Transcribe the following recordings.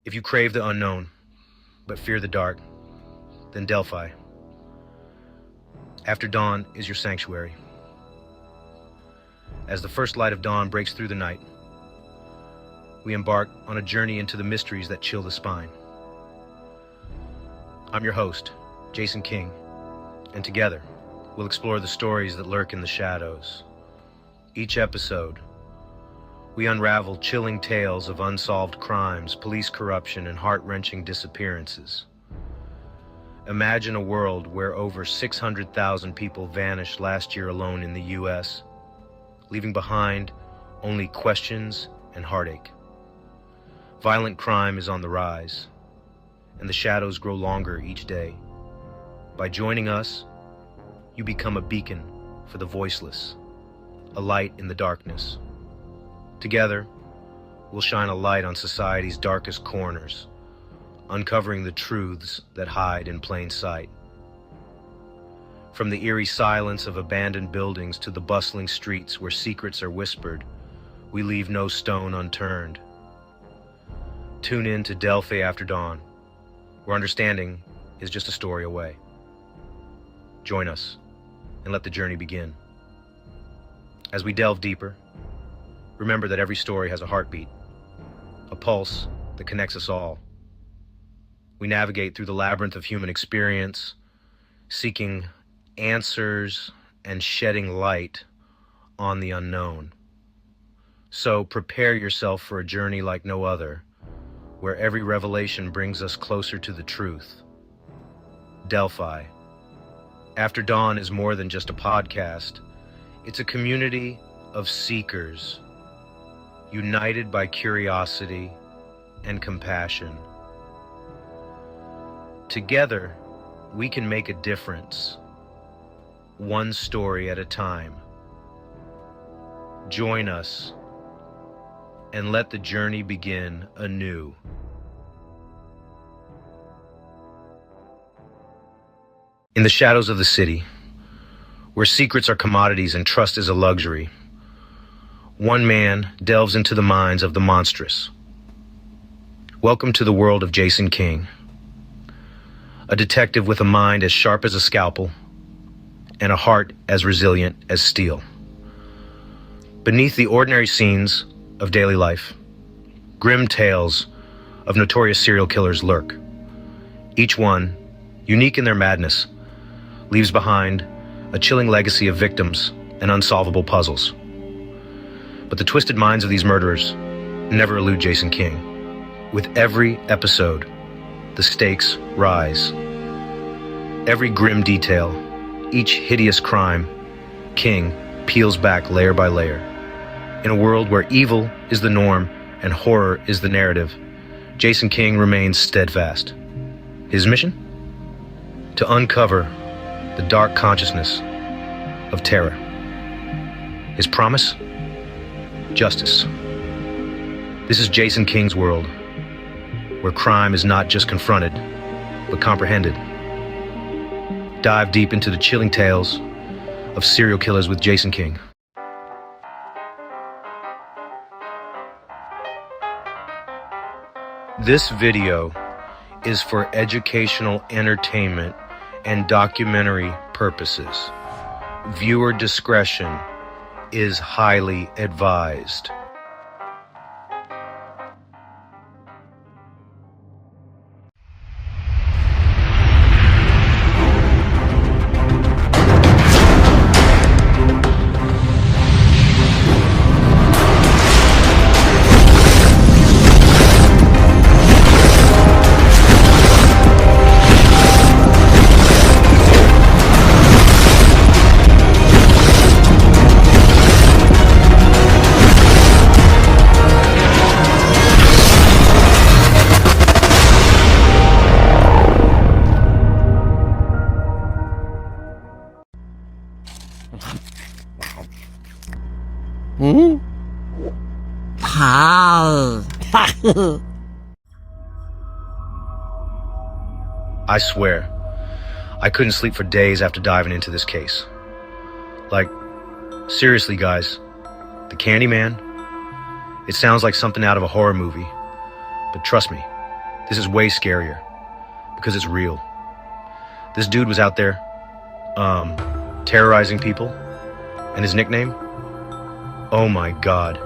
If you crave the unknown, but fear the dark, then Delphi. After dawn is your sanctuary. As the first light of dawn breaks through the night, we embark on a journey into the mysteries that chill the spine. I'm your host, Jason King, and together, we'll explore the stories that lurk in the shadows. Each episode, we unravel chilling tales of unsolved crimes, police corruption, and heart-wrenching disappearances. Imagine a world where over 600,000 people vanished last year alone in the U.S., leaving behind only questions and heartache. Violent crime is on the rise, and the shadows grow longer each day. By joining us, you become a beacon for the voiceless, a light in the darkness. Together, we'll shine a light on society's darkest corners, uncovering the truths that hide in plain sight. From the eerie silence of abandoned buildings to the bustling streets where secrets are whispered, we leave no stone unturned. Tune in to Delphi After Dawn, where understanding is just a story away. Join us and let the journey begin. As we delve deeper, remember that every story has a heartbeat, a pulse that connects us all. We navigate through the labyrinth of human experience, seeking answers and shedding light on the unknown. So prepare yourself for a journey like no other, where every revelation brings us closer to the truth. Delphi. After Dawn is more than just a podcast. It's a community of seekers, united by curiosity and compassion. Together, we can make a difference, one story at a time. Join us and let the journey begin anew. In the shadows of the city, where secrets are commodities and trust is a luxury, one man delves into the minds of the monstrous. Welcome to the world of Jason King, a detective with a mind as sharp as a scalpel and a heart as resilient as steel. Beneath the ordinary scenes of daily life, grim tales of notorious serial killers lurk. Each one, unique in their madness, leaves behind a chilling legacy of victims and unsolvable puzzles. But the twisted minds of these murderers never elude Jason King. With every episode, the stakes rise. Every grim detail, each hideous crime, King peels back layer by layer. In a world where evil is the norm and horror is the narrative, Jason King remains steadfast. His mission? To uncover the dark consciousness of terror. His promise? Justice. This is Jason King's world, where crime is not just confronted, but comprehended. Dive deep into the chilling tales of serial killers with Jason King. This video is for educational entertainment and documentary purposes. Viewer discretion is highly advised. I swear, I couldn't sleep for days after diving into this case. Like, seriously guys, the Candyman, it sounds like something out of a horror movie, but trust me, This is way scarier because it's real. This dude was out there, terrorizing people, and his nickname? Oh my God,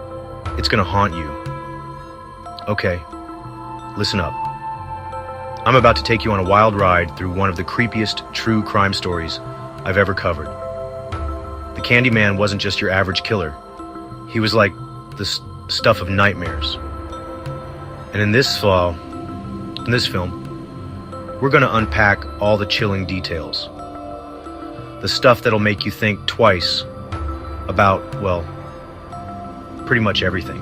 it's gonna haunt you. Okay, listen up. I'm about to take you on a wild ride through one of the creepiest true crime stories I've ever covered. The Candyman wasn't just your average killer. He was like the stuff of nightmares. And in this film, we're gonna unpack all the chilling details. The stuff that'll make you think twice about, well, pretty much everything.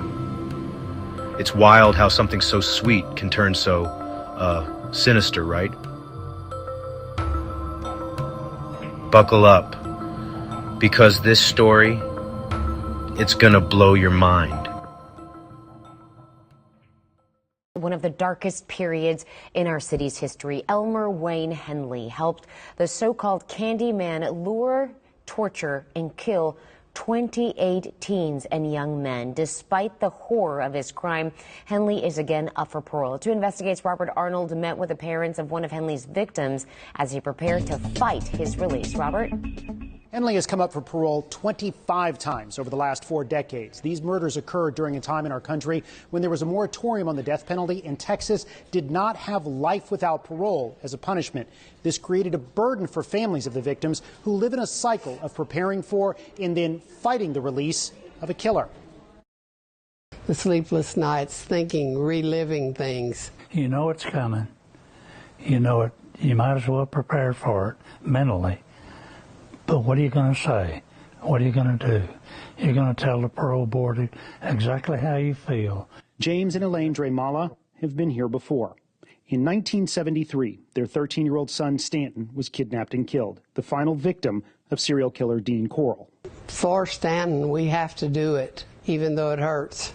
It's wild how something so sweet can turn so, sinister, right? Buckle up, because this story, it's gonna blow your mind. One of the darkest periods in our city's history, Elmer Wayne Henley helped the so-called Candyman lure, torture, and kill 28 teens and young men. Despite the horror of his crime, Henley is again up for parole. 2 Investigates Robert Arnold met with the parents of one of Henley's victims as he prepared to fight his release. Robert? Henley has come up for parole 25 times over the last 4 decades. These murders occurred during a time in our country when there was a moratorium on the death penalty, and Texas did not have life without parole as a punishment. This created a burden for families of the victims who live in a cycle of preparing for and then fighting the release of a killer. The sleepless nights, thinking, reliving things. You know it's coming. You know it. You might as well prepare for it mentally. But what are you going to say? What are you going to do? You're going to tell the parole board exactly how you feel. James and Elaine Dremala have been here before. In 1973, their 13-year-old son Stanton was kidnapped and killed, the final victim of serial killer Dean Corll. For Stanton, we have to do it, even though it hurts.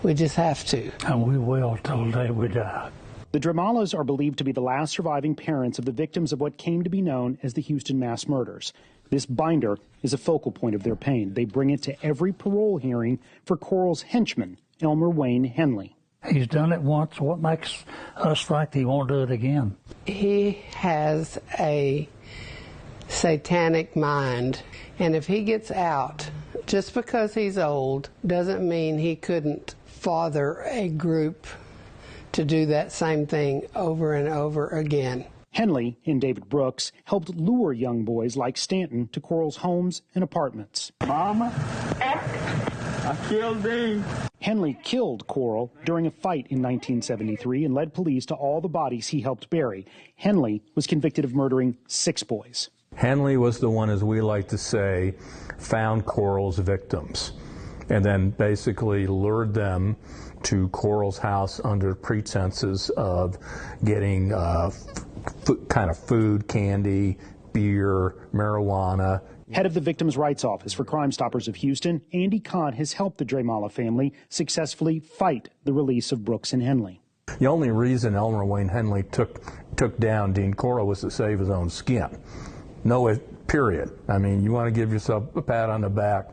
We just have to. And we will till the day we die. The Dremalas are believed to be the last surviving parents of the victims of what came to be known as the Houston mass murders. This binder is a focal point of their pain. They bring it to every parole hearing for Corll's henchman, Elmer Wayne Henley. He's done it once. What makes us think he won't do it again? He has a satanic mind, and if he gets out, just because he's old doesn't mean he couldn't father a group to do that same thing over and over again. Henley and David Brooks helped lure young boys like Stanton to Corll's homes and apartments. Mama, I killed Dean. Henley killed Corll during a fight in 1973 and led police to all the bodies he helped bury. Henley was convicted of murdering 6 boys. Henley was the one, as we like to say, found Corll's victims and then basically lured them to Corll's house under pretenses of getting kind of food, candy, beer, marijuana. Head of the Victims' Rights Office for Crime Stoppers of Houston, Andy Kahn, has helped the Dremala family successfully fight the release of Brooks and Henley. The only reason Elmer Wayne Henley took down Dean Corll was to save his own skin. No, period. I mean, you want to give yourself a pat on the back,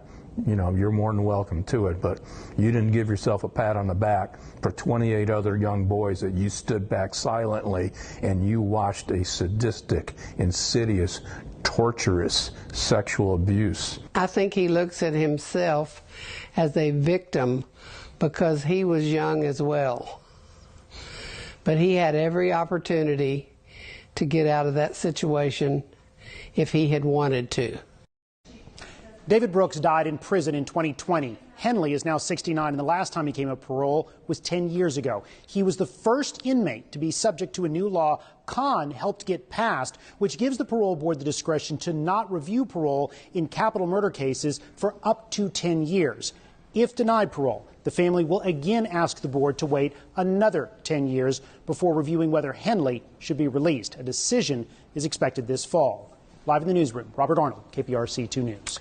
you know, you're more than welcome to it, but you didn't give yourself a pat on the back for 28 other young boys that you stood back silently and you watched a sadistic, insidious, torturous sexual abuse. I think he looks at himself as a victim because he was young as well. But he had every opportunity to get out of that situation if he had wanted to. David Brooks died in prison in 2020. Henley is now 69, and the last time he came up parole was 10 years ago. He was the first inmate to be subject to a new law Kahn helped get passed, which gives the parole board the discretion to not review parole in capital murder cases for up to 10 years. If denied parole, the family will again ask the board to wait another 10 years before reviewing whether Henley should be released. A decision is expected this fall. Live in the newsroom, Robert Arnold, KPRC 2 News.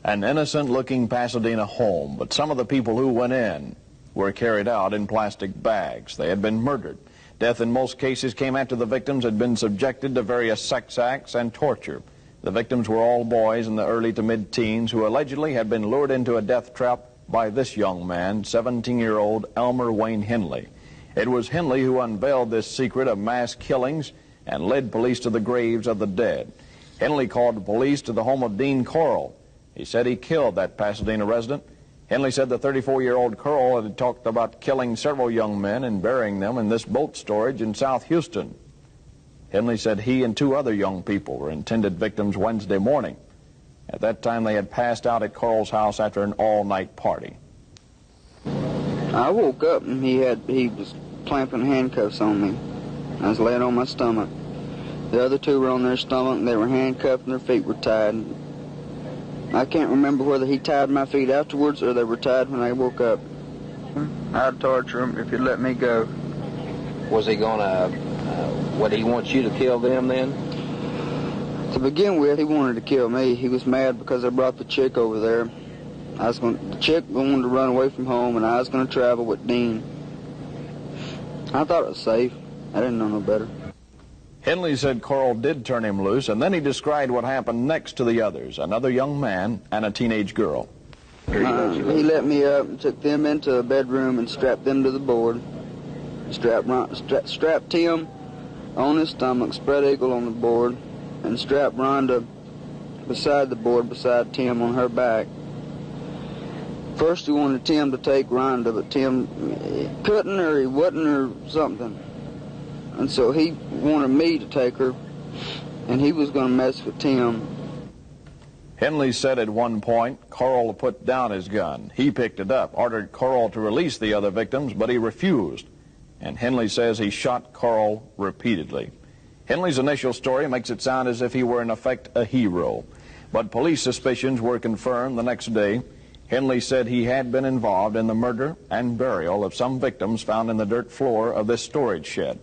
An innocent-looking Pasadena home, but some of the people who went in were carried out in plastic bags. They had been murdered. Death in most cases came after the victims had been subjected to various sex acts and torture. The victims were all boys in the early to mid-teens who allegedly had been lured into a death trap by this young man, 17-year-old Elmer Wayne Henley. It was Henley who unveiled this secret of mass killings and led police to the graves of the dead. Henley called the police to the home of Dean Corll. He said he killed that Pasadena resident. Henley said the 34-year-old Corll had talked about killing several young men and burying them in this boat storage in South Houston. Henley said he and 2 other young people were intended victims Wednesday morning. At that time, they had passed out at Corll's house after an all-night party. I woke up and he was clamping handcuffs on me. I was laying on my stomach. The other 2 were on their stomach and they were handcuffed and their feet were tied. I can't remember whether he tied my feet afterwards or they were tied when I woke up. I'd torture him if he'd let me go. Was he gonna, would he want you to kill them then? To begin with, he wanted to kill me. He was mad because I brought the chick over there. The chick wanted to run away from home and I was going to travel with Dean. I thought it was safe. I didn't know no better. Henley said Corll did turn him loose, and then he described what happened next to the others, another young man and a teenage girl. He let me up and took them into a bedroom and strapped them to the board. Strapped Tim on his stomach, spread eagle on the board, and strapped Rhonda beside the board beside Tim on her back. First he wanted Tim to take Rhonda, but Tim couldn't or he wouldn't or something. And so he wanted me to take her, and he was going to mess with Tim. Henley said at one point Corll put down his gun. He picked it up, ordered Corll to release the other victims, but he refused. And Henley says he shot Corll repeatedly. Henley's initial story makes it sound as if he were in effect a hero. But police suspicions were confirmed the next day. Henley said he had been involved in the murder and burial of some victims found in the dirt floor of this storage shed.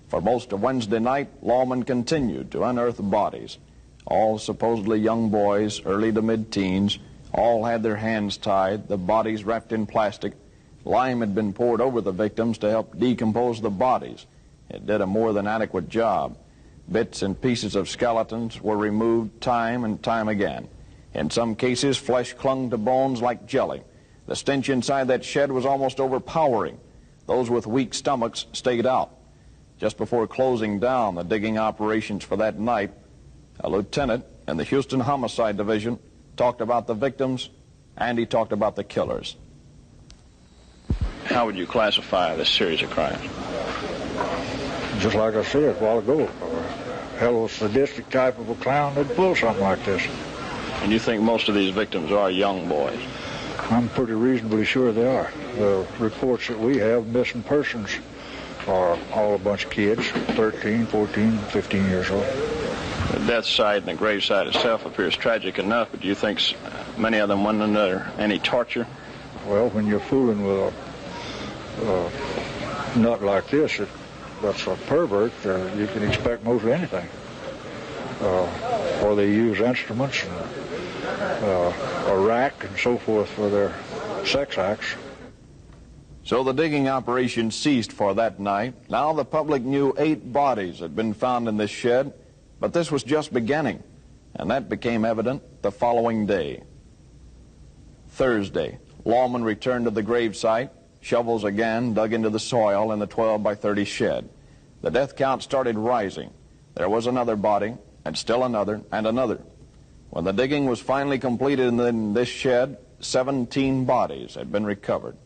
For most of Wednesday night, lawmen continued to unearth bodies. All supposedly young boys, early to mid-teens, all had their hands tied, the bodies wrapped in plastic. Lime had been poured over the victims to help decompose the bodies. It did a more than adequate job. Bits and pieces of skeletons were removed time and time again. In some cases, flesh clung to bones like jelly. The stench inside that shed was almost overpowering. Those with weak stomachs stayed out. Just before closing down the digging operations for that night, a lieutenant in the Houston Homicide Division talked about the victims and he talked about the killers. How would you classify this series of crimes? Just like I said a while ago, a hell of a sadistic type of a clown that'd pull something like this. And you think most of these victims are young boys? I'm pretty reasonably sure they are. The reports that we have, missing persons, are all a bunch of kids, 13, 14, 15 years old. The death site and the grave site itself appears tragic enough, but do you think many of them went under any torture? Well, when you're fooling with a nut like this, that's a pervert, you can expect most anything. Or they use instruments and a rack and so forth for their sex acts. So the digging operation ceased for that night. Now the public knew 8 bodies had been found in this shed, but this was just beginning, and that became evident the following day. Thursday, lawmen returned to the grave site. Shovels again dug into the soil in the 12 by 30 shed. The death count started rising. There was another body, and still another, and another. When the digging was finally completed in this shed, 17 bodies had been recovered.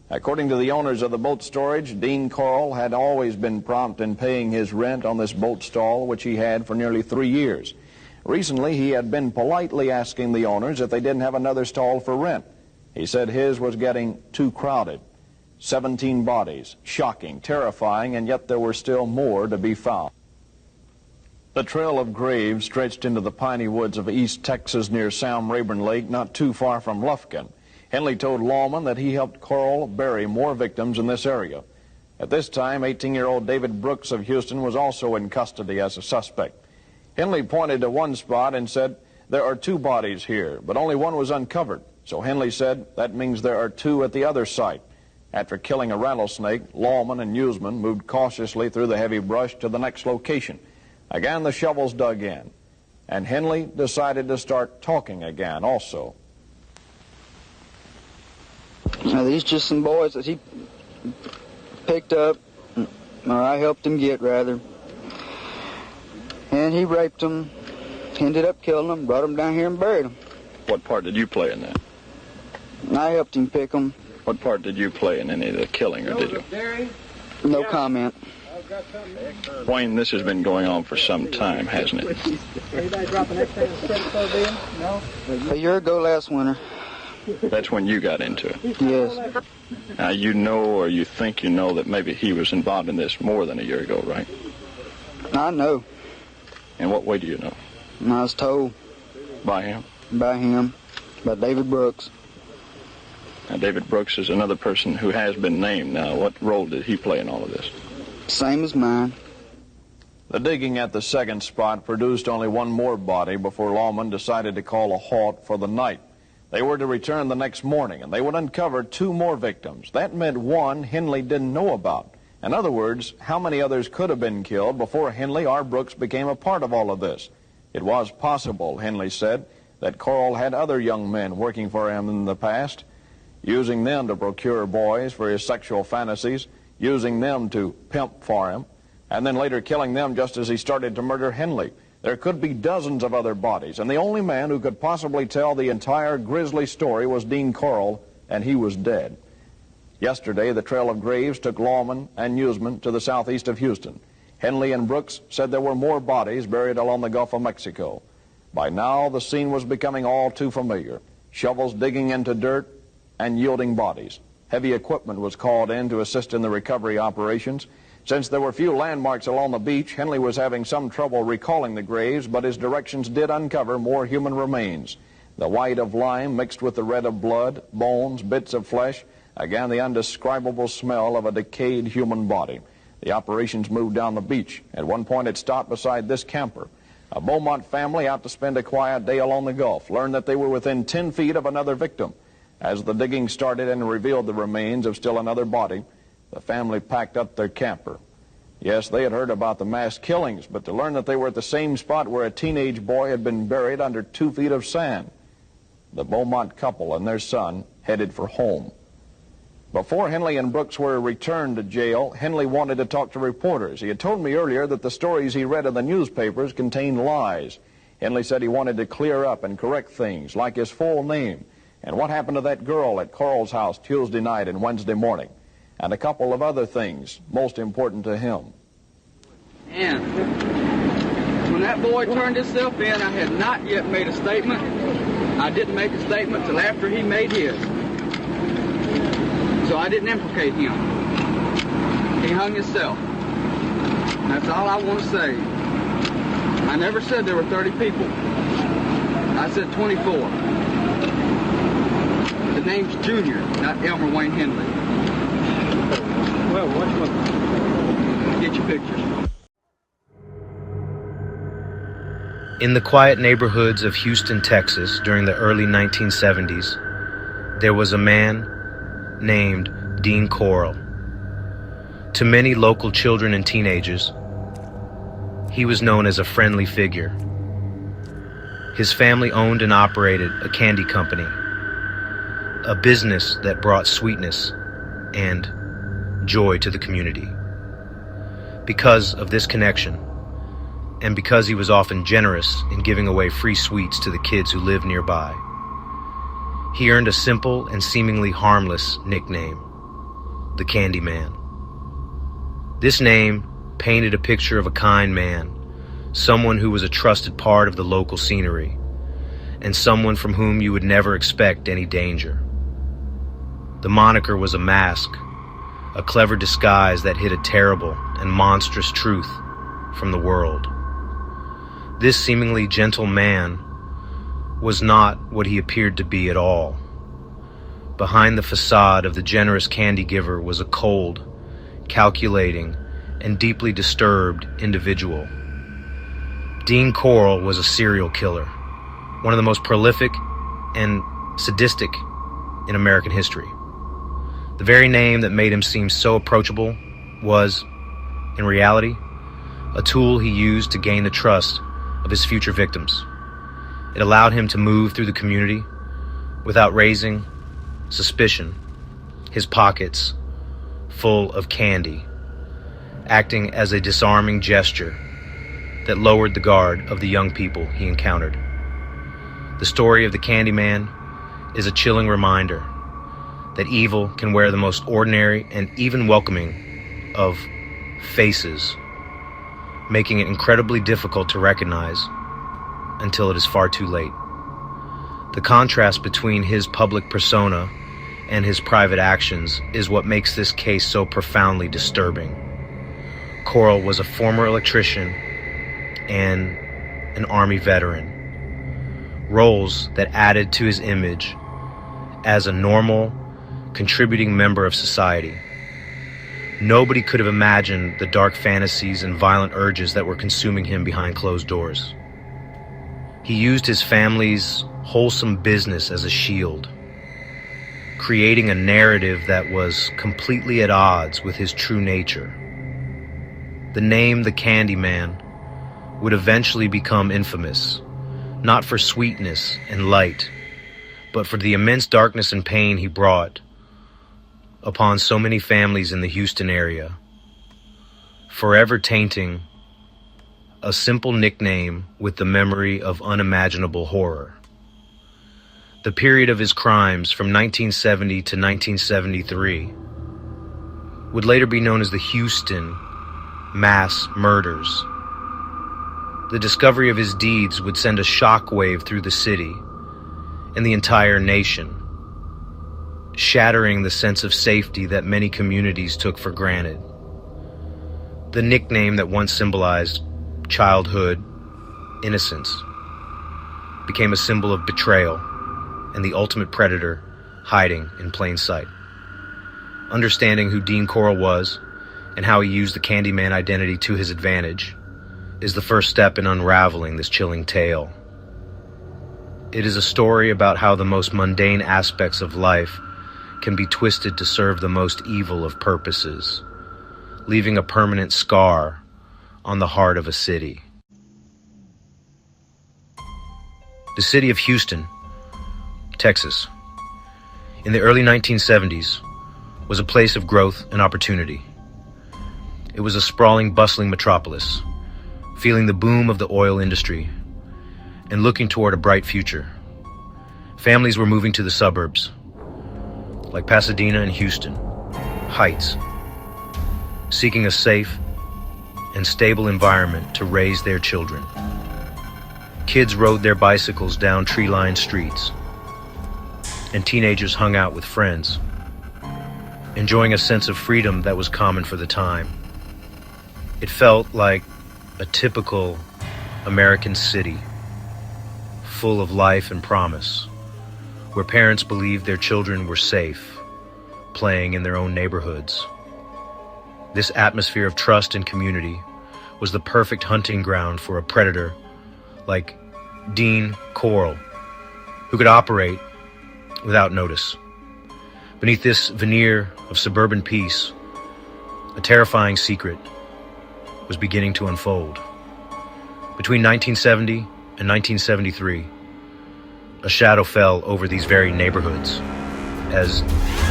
According to the owners of the boat storage, Dean Corll had always been prompt in paying his rent on this boat stall, which he had for nearly 3 years. Recently, he had been politely asking the owners if they didn't have another stall for rent. He said his was getting too crowded. 17 bodies, shocking, terrifying, and yet there were still more to be found. The trail of graves stretched into the piney woods of East Texas near Sam Rayburn Lake, not too far from Lufkin. Henley told lawmen that he helped Corll bury more victims in this area. At this time, 18-year-old David Brooks of Houston was also in custody as a suspect. Henley pointed to one spot and said, "There are 2 bodies here, but only one was uncovered." So Henley said, "That means there are 2 at the other site." After killing a rattlesnake, lawmen and newsmen moved cautiously through the heavy brush to the next location. Again, the shovels dug in, and Henley decided to start talking again also. Now, these just some boys that he picked up, or I helped him get, rather. And he raped him, ended up killing him, brought him down here and buried him. What part did you play in that? I helped him pick him. What part did you play in any of the killing, or did you? No comment. Wayne, this has been going on for some time, hasn't it? A year ago last winter. That's when you got into it. Yes. Now, you know, or you think you know, that maybe he was involved in this more than a year ago, right? I know. In what way do you know? I was told. By him? By him. By David Brooks. Now, David Brooks is another person who has been named. Now, what role did he play in all of this? Same as mine. The digging at the second spot produced only one more body before lawmen decided to call a halt for the night. They were to return the next morning, and they would uncover 2 more victims. That meant one Henley didn't know about. In other words, how many others could have been killed before Henley or Brooks became a part of all of this? It was possible, Henley said, that Coral had other young men working for him in the past, using them to procure boys for his sexual fantasies, using them to pimp for him, and then later killing them just as he started to murder Henley. There could be dozens of other bodies, and the only man who could possibly tell the entire grisly story was Dean Coral, and he was dead. Yesterday, the trail of graves took lawmen and newsmen to the southeast of Houston. Henley and Brooks said there were more bodies buried along the Gulf of Mexico. By now, the scene was becoming all too familiar. Shovels digging into dirt and yielding bodies. Heavy equipment was called in to assist in the recovery operations. Since there were few landmarks along the beach, Henley was having some trouble recalling the graves, but his directions did uncover more human remains. The white of lime mixed with the red of blood, bones, bits of flesh, again the undescribable smell of a decayed human body. The operations moved down the beach. At one point it stopped beside this camper. A Beaumont family out to spend a quiet day along the Gulf learned that they were within 10 feet of another victim. As the digging started and revealed the remains of still another body, the family packed up their camper. Yes, they had heard about the mass killings, but to learn that they were at the same spot where a teenage boy had been buried under 2 feet of sand. The Beaumont couple and their son headed for home. Before Henley and Brooks were returned to jail, Henley wanted to talk to reporters. He had told me earlier that the stories he read in the newspapers contained lies. Henley said he wanted to clear up and correct things, like his full name, and what happened to that girl at Coral's house Tuesday night and Wednesday morning, and a couple of other things most important to him. And when that boy turned himself in, I had not yet made a statement. I didn't make a statement till after he made his. So I didn't implicate him. He hung himself. That's all I want to say. I never said there were 30 people. I said 24. The name's Junior, not Elmer Wayne Henley. Well, get your pictures. In the quiet neighborhoods of Houston, Texas, during the early 1970s, there was a man named Dean Coral. To many local children and teenagers, he was known as a friendly figure. His family owned and operated a candy company, a business that brought sweetness and joy to the community. Because of this connection, and because he was often generous in giving away free sweets to the kids who lived nearby, he earned a simple and seemingly harmless nickname, the Candyman. This name painted a picture of a kind man, someone who was a trusted part of the local scenery, and someone from whom you would never expect any danger. The moniker was a mask, a clever disguise that hid a terrible and monstrous truth from the world. This seemingly gentle man was not what he appeared to be at all. Behind the facade of the generous candy giver was a cold, calculating, and deeply disturbed individual. Dean Coral was a serial killer, one of the most prolific and sadistic in American history. The very name that made him seem so approachable was, in reality, a tool he used to gain the trust of his future victims. It allowed him to move through the community without raising suspicion, his pockets full of candy, acting as a disarming gesture that lowered the guard of the young people he encountered. The story of the Candyman is a chilling reminder that evil can wear the most ordinary and even welcoming of faces, making it incredibly difficult to recognize until it is far too late. The contrast between his public persona and his private actions is what makes this case so profoundly disturbing. Coral was a former electrician and an Army veteran, roles that added to his image as a normal, contributing member of society. Nobody could have imagined the dark fantasies and violent urges that were consuming him behind closed doors. He used his family's wholesome business as a shield, creating a narrative that was completely at odds with his true nature. The name the Candyman would eventually become infamous, not for sweetness and light, but for the immense darkness and pain he brought upon so many families in the Houston area, forever tainting a simple nickname with the memory of unimaginable horror. The period of his crimes from 1970 to 1973 would later be known as the Houston mass murders. The discovery of his deeds would send a shockwave through the city and the entire nation, shattering the sense of safety that many communities took for granted. The nickname that once symbolized childhood innocence became a symbol of betrayal and the ultimate predator hiding in plain sight. Understanding who Dean Coral was and how he used the Candyman identity to his advantage is the first step in unraveling this chilling tale. It is a story about how the most mundane aspects of life can be twisted to serve the most evil of purposes, leaving a permanent scar on the heart of a city. The city of Houston, Texas, in the early 1970s, was a place of growth and opportunity. It was a sprawling, bustling metropolis, feeling the boom of the oil industry and looking toward a bright future. Families were moving to the suburbs, like Pasadena and Houston Heights, seeking a safe and stable environment to raise their children. Kids rode their bicycles down tree-lined streets, and teenagers hung out with friends, enjoying a sense of freedom that was common for the time. It felt like a typical American city, full of life and promise, where parents believed their children were safe, playing in their own neighborhoods. This atmosphere of trust and community was the perfect hunting ground for a predator like Dean Coral, who could operate without notice. Beneath this veneer of suburban peace, a terrifying secret was beginning to unfold. Between 1970 and 1973, a shadow fell over these very neighborhoods as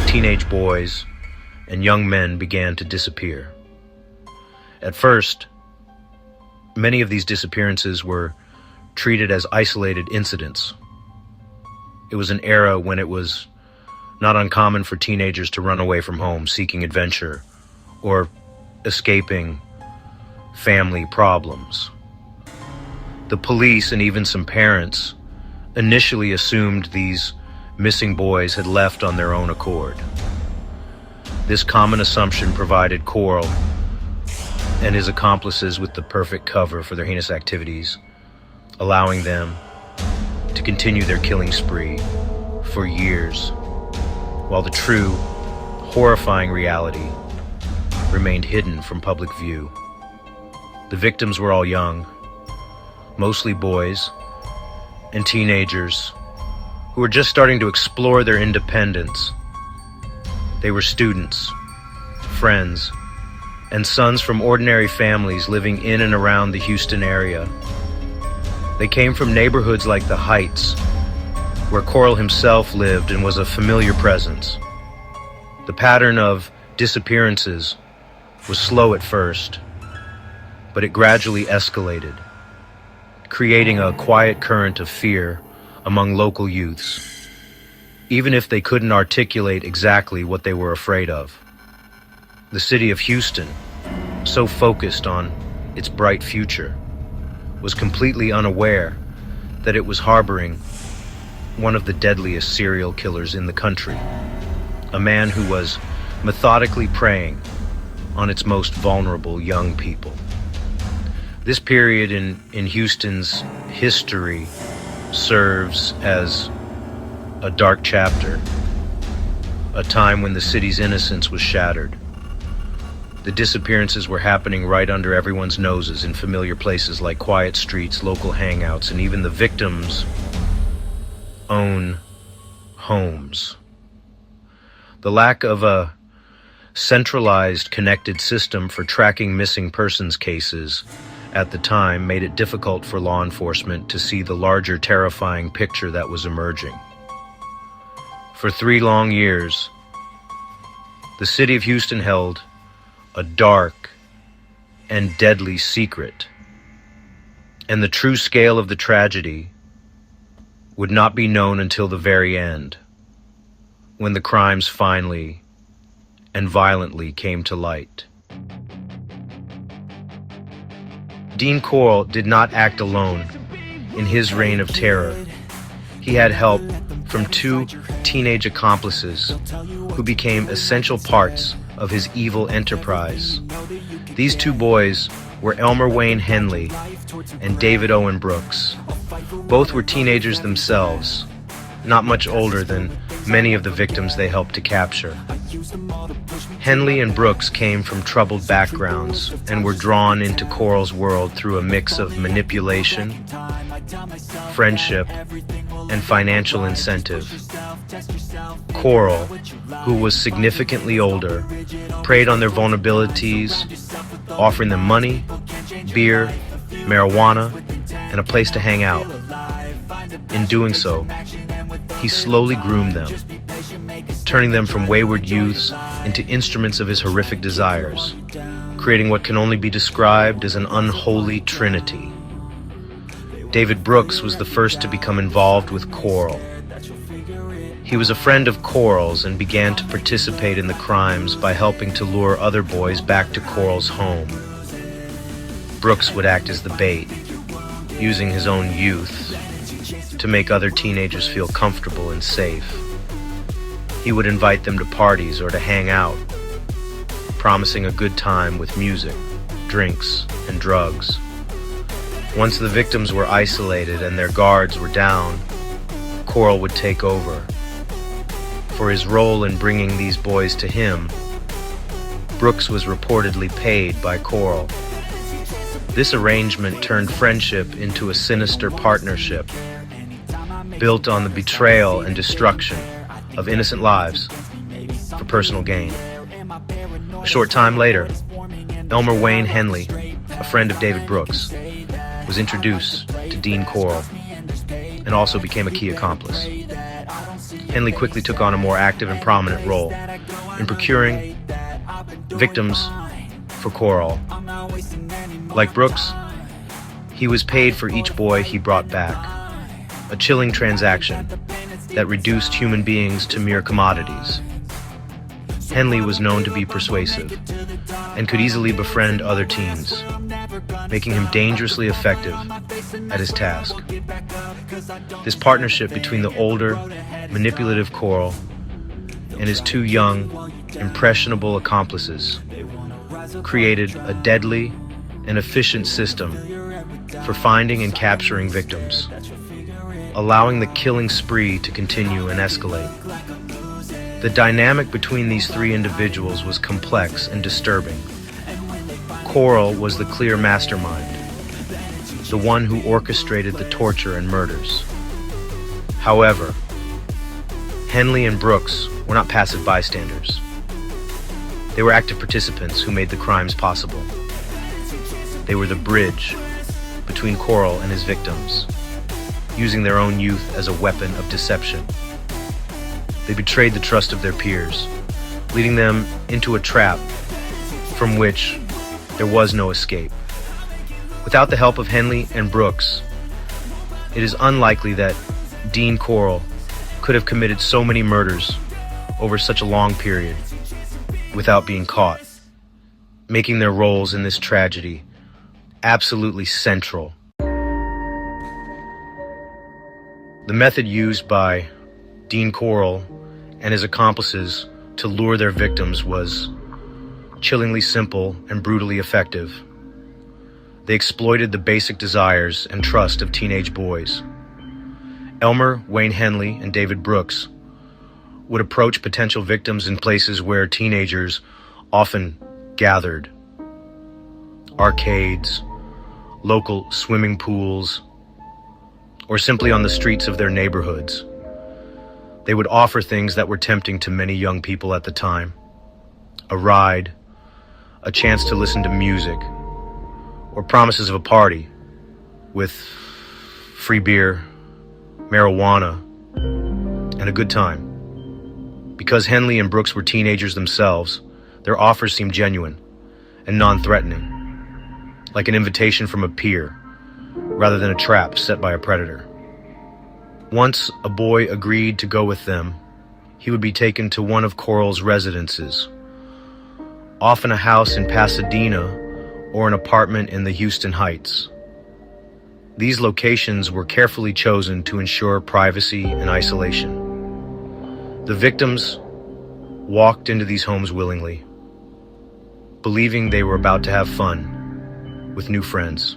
teenage boys and young men began to disappear. At first, many of these disappearances were treated as isolated incidents. It was an era when it was not uncommon for teenagers to run away from home seeking adventure or escaping family problems. The police and even some parents initially assumed these missing boys had left on their own accord. This common assumption provided Coral and his accomplices with the perfect cover for their heinous activities, allowing them to continue their killing spree for years, while the true, horrifying reality remained hidden from public view. The victims were all young, mostly boys and teenagers who were just starting to explore their independence. They were students, friends, and sons from ordinary families living in and around the Houston area. They came from neighborhoods like the Heights, where Coral himself lived and was a familiar presence. The pattern of disappearances was slow at first, but it gradually escalated, creating a quiet current of fear among local youths, even if they couldn't articulate exactly what they were afraid of. The city of Houston, so focused on its bright future, was completely unaware that it was harboring one of the deadliest serial killers in the country, a man who was methodically preying on its most vulnerable young people. This period in Houston's history serves as a dark chapter, a time when the city's innocence was shattered. The disappearances were happening right under everyone's noses in familiar places like quiet streets, local hangouts, and even the victims' own homes. The lack of a centralized, connected system for tracking missing persons cases at the time made it difficult for law enforcement to see the larger, terrifying picture that was emerging. For 3 long years, the city of Houston held a dark and deadly secret, and the true scale of the tragedy would not be known until the very end, when the crimes finally and violently came to light. Dean Corll did not act alone in his reign of terror. He had help from 2 teenage accomplices who became essential parts of his evil enterprise. These 2 boys were Elmer Wayne Henley and David Owen Brooks. Both were teenagers themselves, not much older than many of the victims they helped to capture. Henley and Brooks came from troubled backgrounds and were drawn into Corll's world through a mix of manipulation, friendship, and financial incentive. Corll, who was significantly older, preyed on their vulnerabilities, offering them money, beer, marijuana, and a place to hang out. In doing so, he slowly groomed them, turning them from wayward youths into instruments of his horrific desires, creating what can only be described as an unholy trinity. David Brooks was the first to become involved with Corll. He was a friend of Corll's and began to participate in the crimes by helping to lure other boys back to Corll's home. Brooks would act as the bait, using his own youth to make other teenagers feel comfortable and safe. He would invite them to parties or to hang out, promising a good time with music, drinks, and drugs. Once the victims were isolated and their guards were down, Corll would take over. For his role in bringing these boys to him, Brooks was reportedly paid by Corll. This arrangement turned friendship into a sinister partnership, built on the betrayal and destruction of innocent lives for personal gain. A short time later, Elmer Wayne Henley, a friend of David Brooks, was introduced to Dean Corll and also became a key accomplice. Henley quickly took on a more active and prominent role in procuring victims for Corll. Like Brooks, he was paid for each boy he brought back, a chilling transaction that reduced human beings to mere commodities. Henley was known to be persuasive and could easily befriend other teens, making him dangerously effective at his task. This partnership between the older, manipulative Corll and his 2 young, impressionable accomplices created a deadly and efficient system for finding and capturing victims, allowing the killing spree to continue and escalate. The dynamic between these 3 individuals was complex and disturbing. Corll was the clear mastermind, the one who orchestrated the torture and murders. However, Henley and Brooks were not passive bystanders. They were active participants who made the crimes possible. They were the bridge between Corll and his victims, using their own youth as a weapon of deception. They betrayed the trust of their peers, leading them into a trap from which there was no escape. Without the help of Henley and Brooks, it is unlikely that Dean Corll could have committed so many murders over such a long period without being caught, making their roles in this tragedy absolutely central. The method used by Dean Corll and his accomplices to lure their victims was chillingly simple and brutally effective. They exploited the basic desires and trust of teenage boys. Elmer Wayne Henley and David Brooks would approach potential victims in places where teenagers often gathered: arcades, local swimming pools, or simply on the streets of their neighborhoods. They would offer things that were tempting to many young people at the time: a ride, a chance to listen to music, or promises of a party with free beer, marijuana, and a good time. Because Henley and Brooks were teenagers themselves, their offers seemed genuine and non-threatening, like an invitation from a peer, rather than a trap set by a predator. Once a boy agreed to go with them, he would be taken to one of Corll's residences, often a house in Pasadena or an apartment in the Houston Heights. These locations were carefully chosen to ensure privacy and isolation. The victims walked into these homes willingly, believing they were about to have fun with new friends.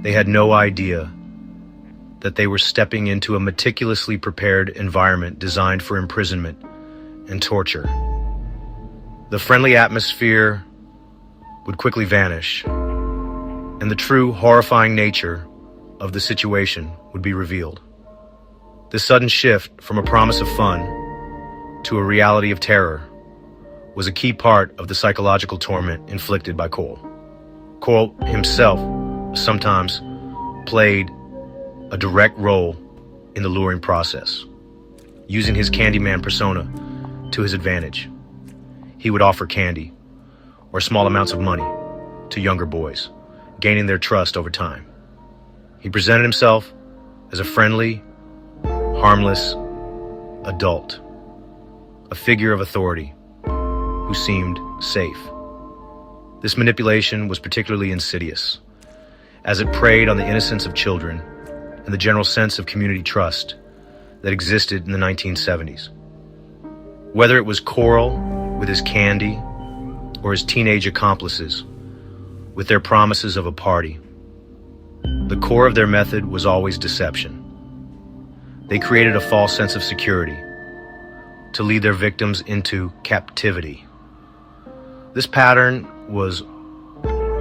They had no idea that they were stepping into a meticulously prepared environment designed for imprisonment and torture. The friendly atmosphere would quickly vanish, and the true horrifying nature of the situation would be revealed. This sudden shift from a promise of fun to a reality of terror was a key part of the psychological torment inflicted by Corll. Corll himself sometimes played a direct role in the luring process, using his Candyman persona to his advantage. He would offer candy or small amounts of money to younger boys, gaining their trust over time. He presented himself as a friendly, harmless adult, a figure of authority who seemed safe. This manipulation was particularly insidious, as it preyed on the innocence of children and the general sense of community trust that existed in the 1970s. Whether it was Corll with his candy or his teenage accomplices with their promises of a party, the core of their method was always deception. They created a false sense of security to lead their victims into captivity. This pattern was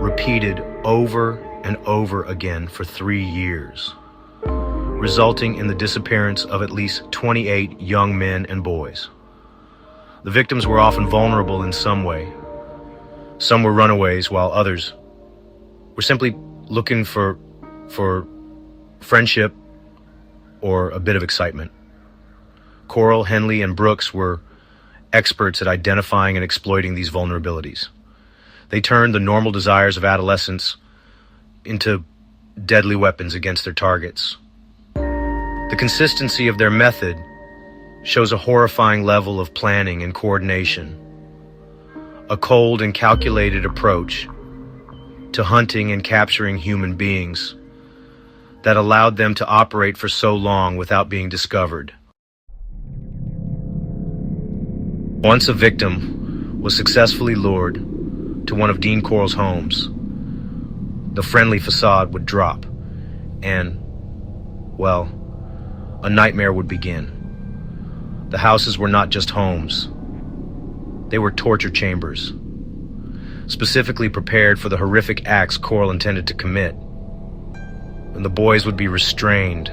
repeated over and over again for 3 years, resulting in the disappearance of at least 28 young men and boys. The victims were often vulnerable in some way. Some were runaways, while others were simply looking for friendship or a bit of excitement. Corll, Henley, and Brooks were experts at identifying and exploiting these vulnerabilities. They turned the normal desires of adolescents into deadly weapons against their targets. The consistency of their method shows a horrifying level of planning and coordination, a cold and calculated approach to hunting and capturing human beings that allowed them to operate for so long without being discovered. Once a victim was successfully lured to one of Dean Corll's homes, the friendly facade would drop, and, well, a nightmare would begin. The houses were not just homes. They were torture chambers, specifically prepared for the horrific acts Corll intended to commit. And the boys would be restrained,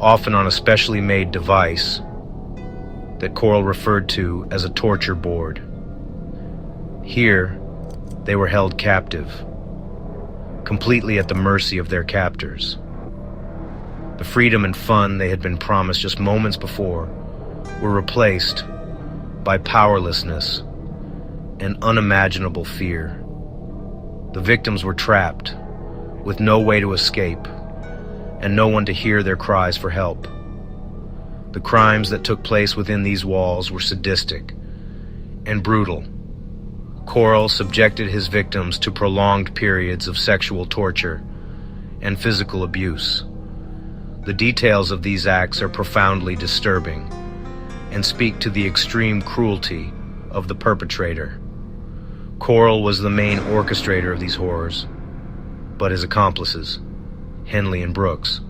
often on a specially made device that Corll referred to as a torture board. Here, they were held captive, completely at the mercy of their captors. The freedom and fun they had been promised just moments before were replaced by powerlessness and unimaginable fear. The victims were trapped, with no way to escape, and no one to hear their cries for help. The crimes that took place within these walls were sadistic and brutal. Coral subjected his victims to prolonged periods of sexual torture and physical abuse. The details of these acts are profoundly disturbing and speak to the extreme cruelty of the perpetrator. Coral was the main orchestrator of these horrors, but his accomplices, Henley and Brooks,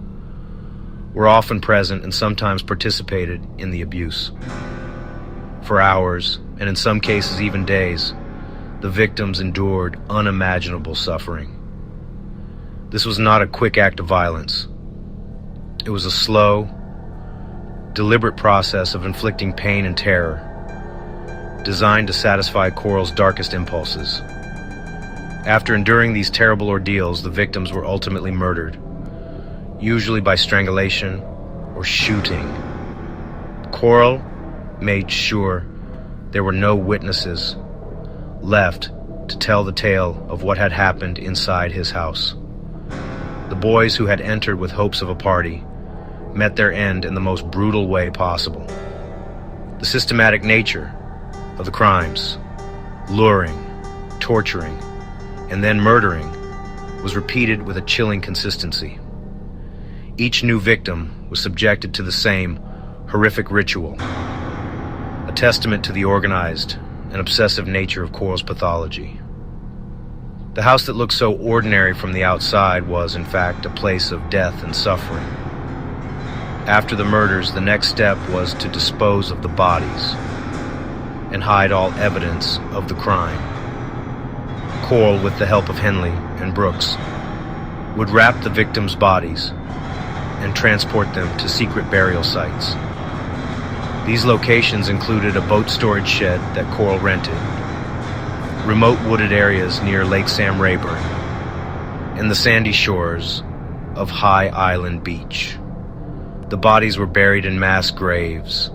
were often present and sometimes participated in the abuse. For hours, and in some cases even days, the victims endured unimaginable suffering. This was not a quick act of violence. It was a slow, deliberate process of inflicting pain and terror, designed to satisfy Coral's darkest impulses. After enduring these terrible ordeals, the victims were ultimately murdered, usually by strangulation or shooting. Coral made sure there were no witnesses left to tell the tale of what had happened inside his house. The boys who had entered with hopes of a party met their end in the most brutal way possible. The systematic nature of the crimes, luring, torturing, and then murdering, was repeated with a chilling consistency. Each new victim was subjected to the same horrific ritual, a testament to the organized and obsessive nature of Coral's pathology. The house that looked so ordinary from the outside was, in fact, a place of death and suffering. After the murders, the next step was to dispose of the bodies and hide all evidence of the crime. Coral, with the help of Henley and Brooks, would wrap the victims' bodies and transport them to secret burial sites. These locations included a boat storage shed that Coral rented, remote wooded areas near Lake Sam Rayburn, and the sandy shores of High Island Beach. The bodies were buried in mass graves,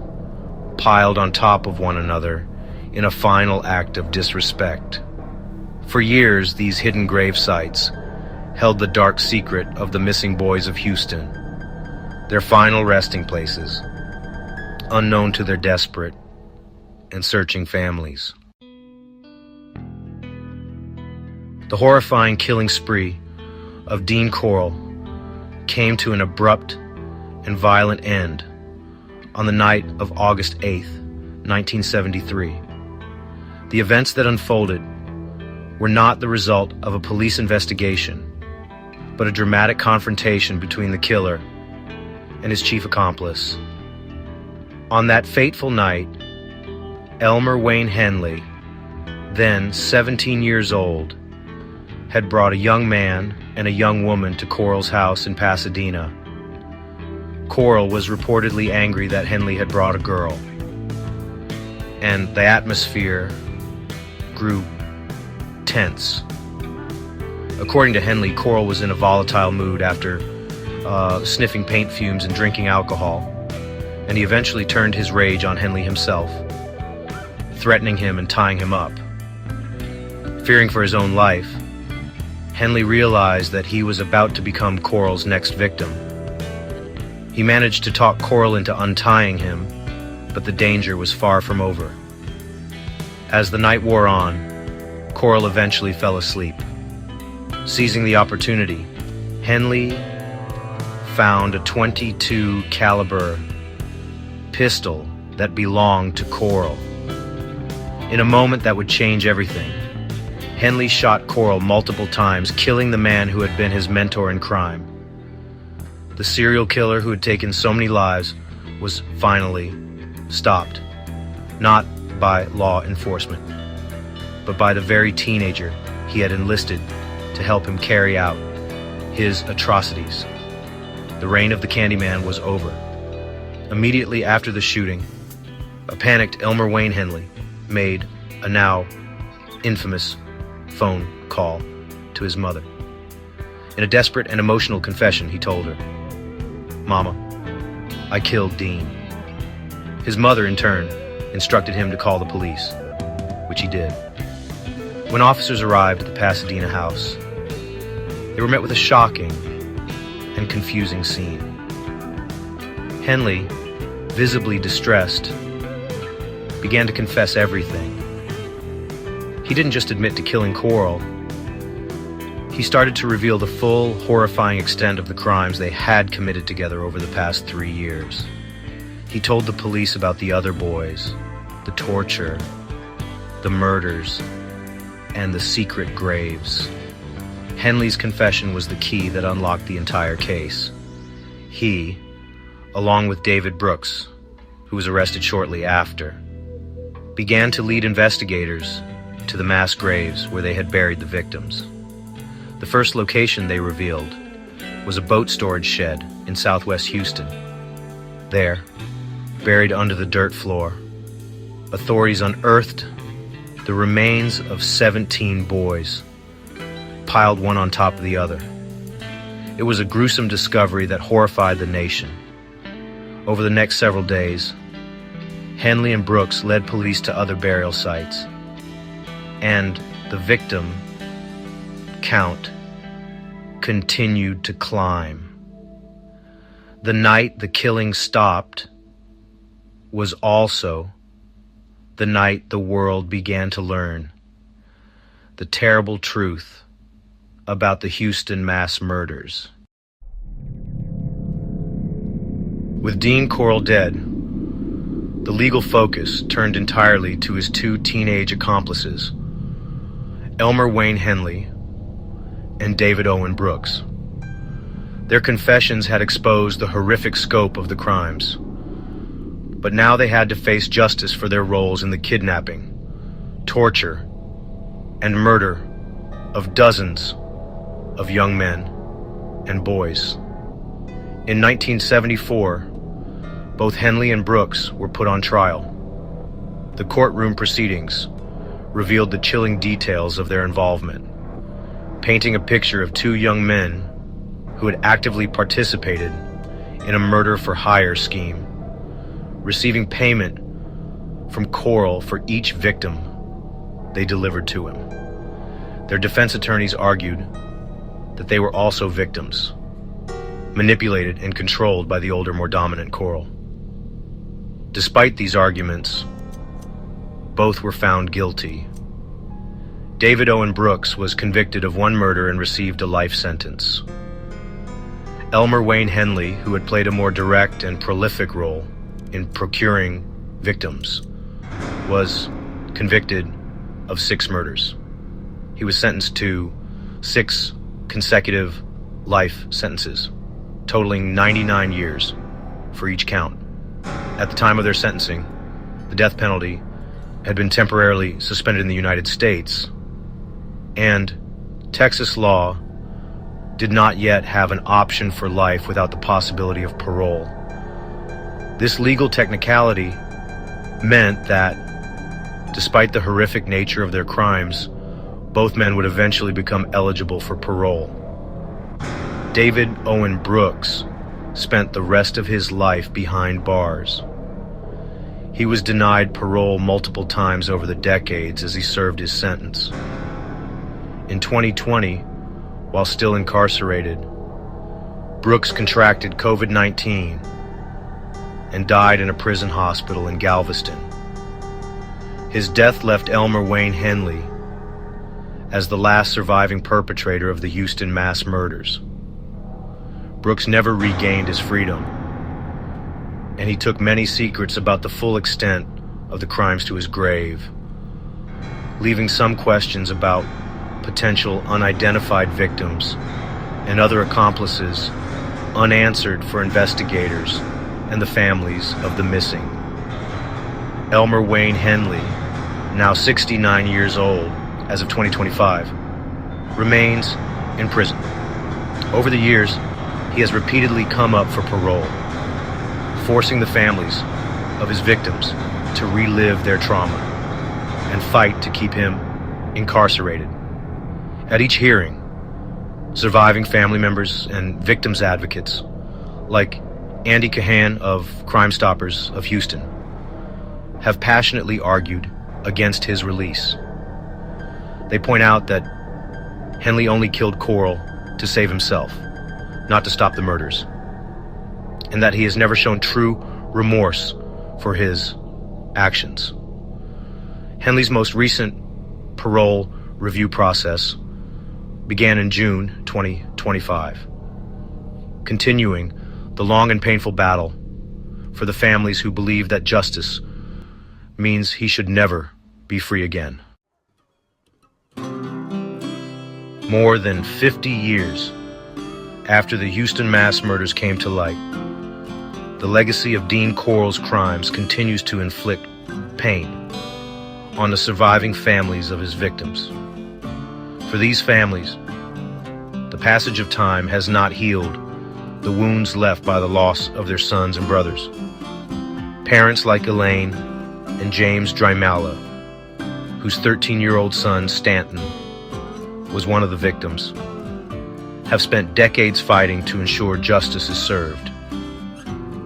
piled on top of one another in a final act of disrespect. For years, these hidden grave sites held the dark secret of the missing boys of Houston, their final resting places, unknown to their desperate and searching families. The horrifying killing spree of Dean Coral came to an abrupt and violent end on the night of August 8th, 1973. The events that unfolded were not the result of a police investigation, but a dramatic confrontation between the killer and his chief accomplice. On that fateful night, Elmer Wayne Henley, then 17 years old, had brought a young man and a young woman to Coral's house in Pasadena. Coral was reportedly angry that Henley had brought a girl, and the atmosphere grew tense. According to Henley, Coral was in a volatile mood after sniffing paint fumes and drinking alcohol, and he eventually turned his rage on Henley himself, threatening him and tying him up. Fearing for his own life, Henley realized that he was about to become Coral's next victim. He managed to talk Coral into untying him, but the danger was far from over. As the night wore on, Coral eventually fell asleep. Seizing the opportunity, Henley found a .22 caliber pistol that belonged to Coral. In a moment that would change everything, Henley shot Coral multiple times, killing the man who had been his mentor in crime. The serial killer who had taken so many lives was finally stopped, not by law enforcement, but by the very teenager he had enlisted to help him carry out his atrocities. The reign of the Candyman was over. Immediately after the shooting, a panicked Elmer Wayne Henley made a now infamous phone call to his mother. In a desperate and emotional confession, he told her, "Mama, I killed Dean." His mother, in turn, instructed him to call the police, which he did. When officers arrived at the Pasadena house, they were met with a shocking and confusing scene. Henley, visibly distressed, began to confess everything. He didn't just admit to killing Coral. He started to reveal the full, horrifying extent of the crimes they had committed together over the past 3 years. He told the police about the other boys, the torture, the murders, and the secret graves. Henley's confession was the key that unlocked the entire case. He, along with David Brooks, who was arrested shortly after, began to lead investigators to the mass graves where they had buried the victims. The first location they revealed was a boat storage shed in southwest Houston. There, buried under the dirt floor, authorities unearthed the remains of 17 boys, piled one on top of the other. It was a gruesome discovery that horrified the nation. Over the next several days, Henley and Brooks led police to other burial sites, and the victim count continued to climb. The night the killing stopped was also the night the world began to learn the terrible truth about the Houston mass murders. With Dean Coral dead, the legal focus turned entirely to his 2 teenage accomplices, Elmer Wayne Henley and David Owen Brooks. Their confessions had exposed the horrific scope of the crimes, but now they had to face justice for their roles in the kidnapping, torture, and murder of dozens of young men and boys. In 1974, both Henley and Brooks were put on trial. The courtroom proceedings revealed the chilling details of their involvement, painting a picture of 2 young men who had actively participated in a murder-for-hire scheme, receiving payment from Coral for each victim they delivered to him. Their defense attorneys argued that they were also victims, manipulated and controlled by the older, more dominant Coral. Despite these arguments, both were found guilty. David Owen Brooks was convicted of 1 murder and received a life sentence. Elmer Wayne Henley, who had played a more direct and prolific role in procuring victims, was convicted of 6 murders. He was sentenced to 6 consecutive life sentences, totaling 99 years for each count. At the time of their sentencing, the death penalty had been temporarily suspended in the United States, and Texas law did not yet have an option for life without the possibility of parole. This legal technicality meant that, despite the horrific nature of their crimes, both men would eventually become eligible for parole. David Owen Brooks spent the rest of his life behind bars. He was denied parole multiple times over the decades as he served his sentence. In 2020, while still incarcerated, Brooks contracted COVID-19 and died in a prison hospital in Galveston. His death left Elmer Wayne Henley as the last surviving perpetrator of the Houston mass murders. Brooks never regained his freedom, and he took many secrets about the full extent of the crimes to his grave, leaving some questions about potential unidentified victims and other accomplices unanswered for investigators and the families of the missing. Elmer Wayne Henley, now 69 years old as of 2025, remains in prison. Over the years, he has repeatedly come up for parole, forcing the families of his victims to relive their trauma and fight to keep him incarcerated. At each hearing, surviving family members and victims advocates like Andy Cahan of Crime Stoppers of Houston have passionately argued against his release. They point out that Henley only killed Coral to save himself, not to stop the murders, and that he has never shown true remorse for his actions. Henley's most recent parole review process began in June 2025, continuing the long and painful battle for the families who believe that justice means he should never be free again. More than 50 years after the Houston mass murders came to light, the legacy of Dean Corall's crimes continues to inflict pain on the surviving families of his victims. For these families, the passage of time has not healed the wounds left by the loss of their sons and brothers. Parents like Elaine and James Drymala, whose 13-year-old son, Stanton, was one of the victims, have spent decades fighting to ensure justice is served.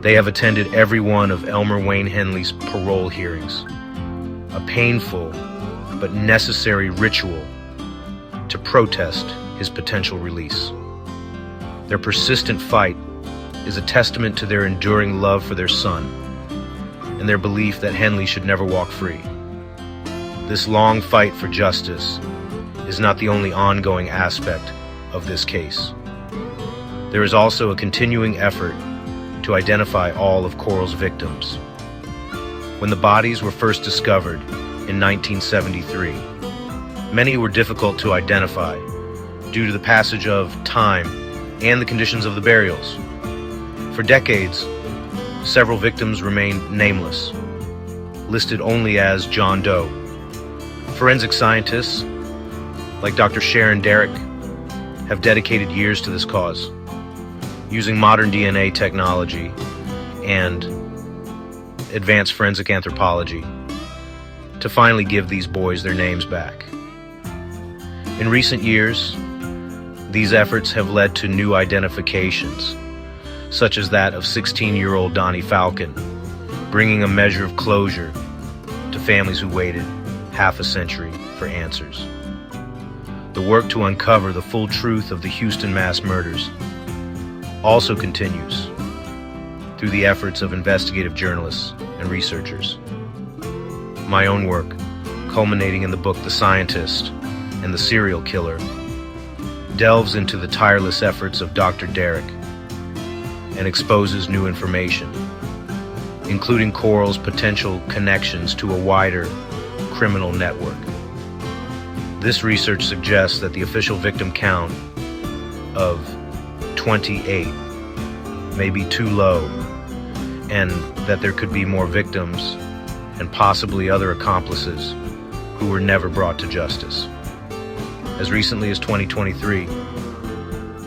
They have attended every one of Elmer Wayne Henley's parole hearings, a painful but necessary ritual to protest his potential release. Their persistent fight is a testament to their enduring love for their son and their belief that Henley should never walk free. This long fight for justice is not the only ongoing aspect of this case. There is also a continuing effort to identify all of Corall's victims. When the bodies were first discovered in 1973, many were difficult to identify due to the passage of time and the conditions of the burials. For decades, several victims remained nameless, listed only as John Doe. Forensic scientists like Dr. Sharon Derrick have dedicated years to this cause, using modern DNA technology and advanced forensic anthropology to finally give these boys their names back. In recent years, these efforts have led to new identifications, such as that of 16-year-old Donnie Falcon, bringing a measure of closure to families who waited half a century for answers. The work to uncover the full truth of the Houston mass murders also continues through the efforts of investigative journalists and researchers. My own work, culminating in the book The Scientist and the Serial Killer, delves into the tireless efforts of Dr. Derrick and exposes new information, including Corall's potential connections to a wider criminal network. This research suggests that the official victim count of 28 may be too low, and that there could be more victims and possibly other accomplices who were never brought to justice. As recently as 2023,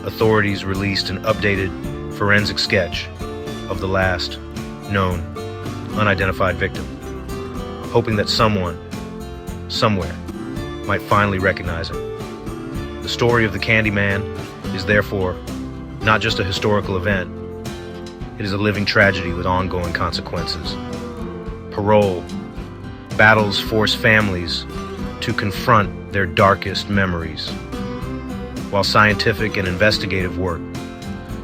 authorities released an updated forensic sketch of the last known unidentified victim, hoping that someone, somewhere, might finally recognize him. The story of the Candyman is therefore not just a historical event, it is a living tragedy with ongoing consequences. Parole battles force families to confront their darkest memories, while scientific and investigative work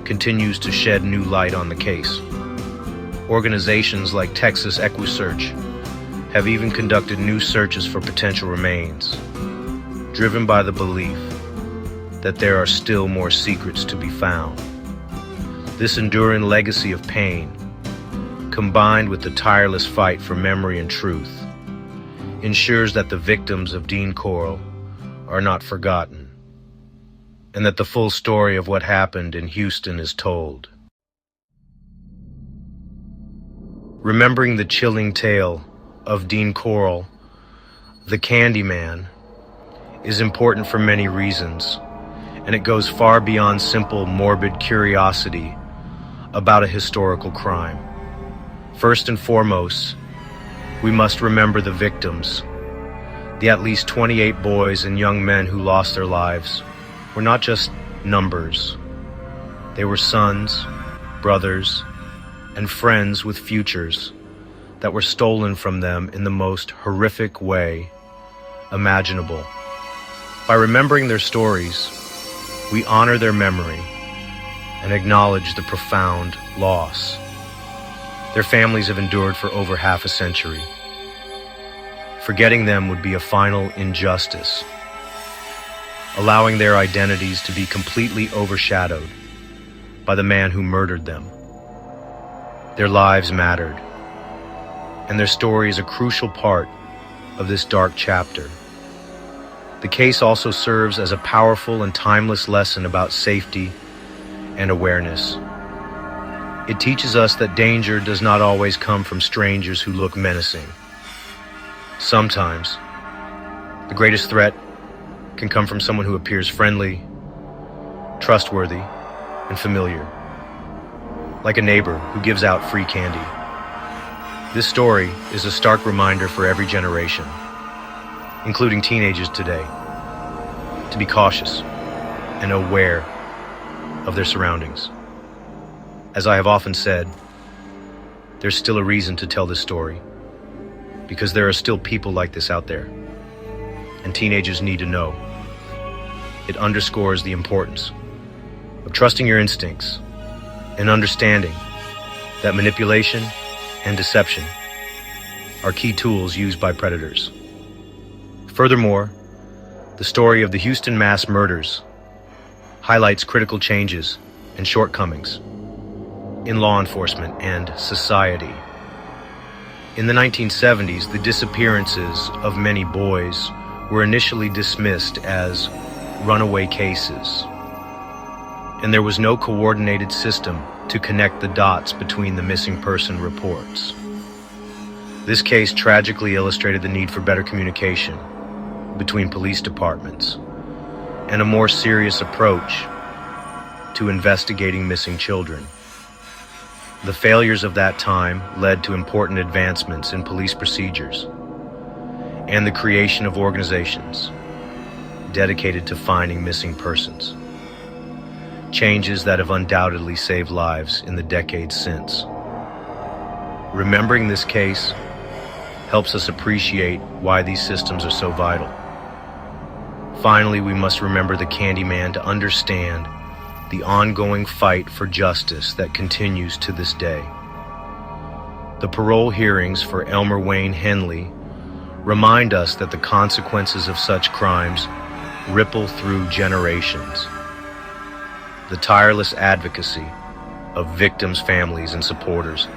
continues to shed new light on the case. Organizations like Texas EquiSearch have even conducted new searches for potential remains, driven by the belief that there are still more secrets to be found. This enduring legacy of pain, combined with the tireless fight for memory and truth, ensures that the victims of Dean Corall are not forgotten, and that the full story of what happened in Houston is told. Remembering the chilling tale of Dean Corall, the Candyman, is important for many reasons, and it goes far beyond simple morbid curiosity about a historical crime. First and foremost, we must remember the victims. The at least 28 boys and young men who lost their lives were not just numbers. They were sons, brothers, and friends with futures that were stolen from them in the most horrific way imaginable. By remembering their stories, we honor their memory and acknowledge the profound loss their families have endured for over half a century. Forgetting them would be a final injustice, allowing their identities to be completely overshadowed by the man who murdered them. Their lives mattered, and their story is a crucial part of this dark chapter. The case also serves as a powerful and timeless lesson about safety and awareness. It teaches us that danger does not always come from strangers who look menacing. Sometimes, the greatest threat can come from someone who appears friendly, trustworthy, and familiar, like a neighbor who gives out free candy. This story is a stark reminder for every generation, including teenagers today, to be cautious and aware of their surroundings. As I have often said, there's still a reason to tell this story, because there are still people like this out there, and teenagers need to know. It underscores the importance of trusting your instincts and understanding that manipulation and deception are key tools used by predators. Furthermore, the story of the Houston mass murders highlights critical changes and shortcomings in law enforcement and society. In the 1970s, the disappearances of many boys were initially dismissed as runaway cases, and there was no coordinated system to connect the dots between the missing person reports. This case tragically illustrated the need for better communication between police departments and a more serious approach to investigating missing children. The failures of that time led to important advancements in police procedures and the creation of organizations dedicated to finding missing persons. Changes that have undoubtedly saved lives in the decades since. Remembering this case helps us appreciate why these systems are so vital. Finally, we must remember the Candyman to understand the ongoing fight for justice that continues to this day. The parole hearings for Elmer Wayne Henley remind us that the consequences of such crimes ripple through generations. The tireless advocacy of victims' families and supporters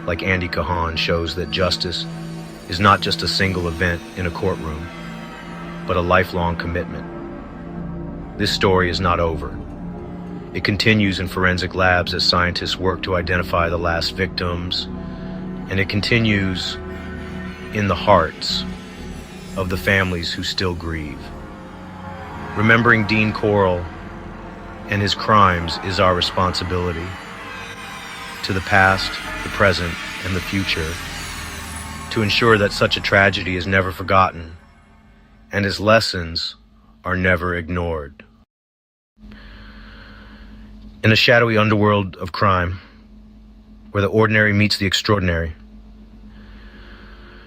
like Andy Cahan shows that justice is not just a single event in a courtroom, but a lifelong commitment. This story is not over. It continues in forensic labs as scientists work to identify the last victims, and it continues in the hearts of the families who still grieve. Remembering Dean Corll and his crimes is our responsibility to the past, the present, and the future to ensure that such a tragedy is never forgotten and his lessons are never ignored. In a shadowy underworld of crime, where the ordinary meets the extraordinary,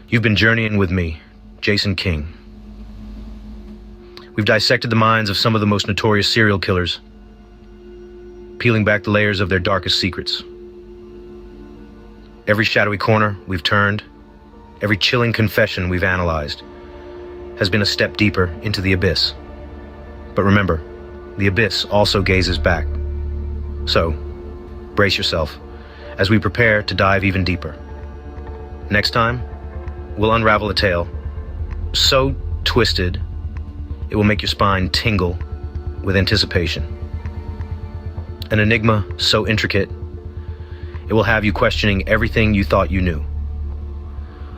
you've been journeying with me, Jason King. We've dissected the minds of some of the most notorious serial killers, peeling back the layers of their darkest secrets. Every shadowy corner we've turned, every chilling confession we've analyzed, has been a step deeper into the abyss. But remember, the abyss also gazes back. So, brace yourself as we prepare to dive even deeper. Next time, we'll unravel a tale so twisted it will make your spine tingle with anticipation. An enigma so intricate it will have you questioning everything you thought you knew.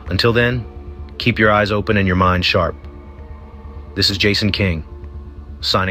Until then, keep your eyes open and your mind sharp. This is Jason King, signing